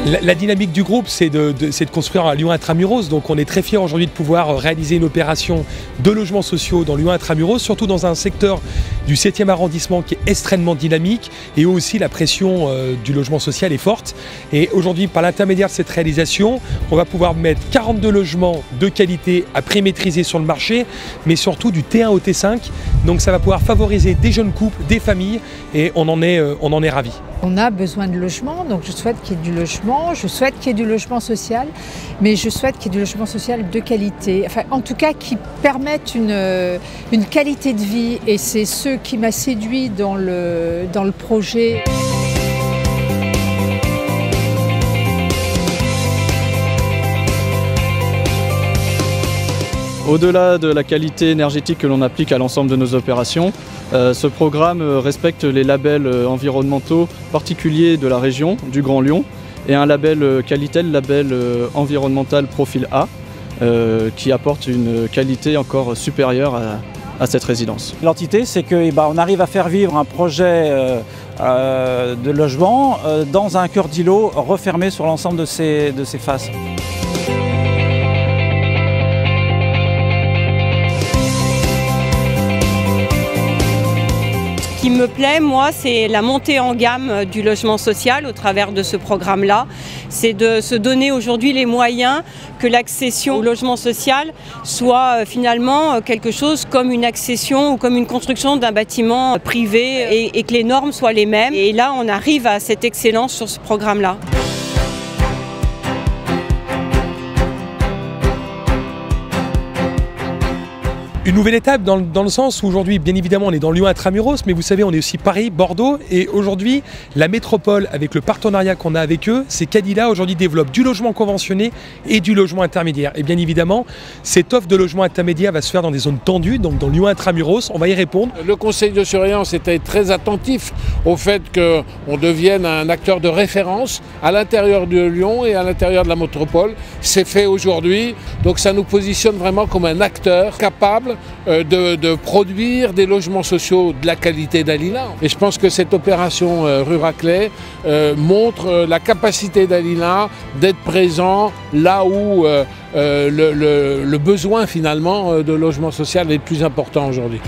La dynamique du groupe, c'est de construire un Lyon intramuros. Donc on est très fiers aujourd'hui de pouvoir réaliser une opération de logements sociaux dans Lyon intramuros, surtout dans un secteur du 7e arrondissement qui est extrêmement dynamique et où aussi la pression du logement social est forte. Et aujourd'hui, par l'intermédiaire de cette réalisation, on va pouvoir mettre 42 logements de qualité à prix maîtrisé sur le marché, mais surtout du T1 au T5. Donc ça va pouvoir favoriser des jeunes couples, des familles, et on en est ravis. On a besoin de logement, donc je souhaite qu'il y ait du logement, je souhaite qu'il y ait du logement social, mais je souhaite qu'il y ait du logement social de qualité, enfin en tout cas qui permette une qualité de vie, et c'est ce qui m'a séduit dans le projet. Au-delà de la qualité énergétique que l'on applique à l'ensemble de nos opérations, ce programme respecte les labels environnementaux particuliers de la région, du Grand Lyon, et un label qualité, le label environnemental profil A, qui apporte une qualité encore supérieure à cette résidence. L'entité, c'est qu'on arrive à faire vivre un projet de logement dans un cœur d'îlot refermé sur l'ensemble de ses faces. Ce qui me plaît, moi, c'est la montée en gamme du logement social au travers de ce programme-là. C'est de se donner aujourd'hui les moyens que l'accession au logement social soit finalement quelque chose comme une accession ou comme une construction d'un bâtiment privé et que les normes soient les mêmes. Et là, on arrive à cette excellence sur ce programme-là. Une nouvelle étape dans le sens où aujourd'hui, bien évidemment, on est dans Lyon intramuros, mais vous savez, on est aussi Paris, Bordeaux, et aujourd'hui, la métropole, avec le partenariat qu'on a avec eux, c'est qu'Adila aujourd'hui développe du logement conventionné et du logement intermédiaire. Et bien évidemment, cette offre de logement intermédiaire va se faire dans des zones tendues, donc dans Lyon intramuros, on va y répondre. Le conseil de surveillance était très attentif au fait qu'on devienne un acteur de référence à l'intérieur de Lyon et à l'intérieur de la métropole. C'est fait aujourd'hui, donc ça nous positionne vraiment comme un acteur capable de produire des logements sociaux de la qualité d'Adila. Et je pense que cette opération rue Raclay montre la capacité d'Adila d'être présent là où le besoin finalement de logement social est le plus important aujourd'hui.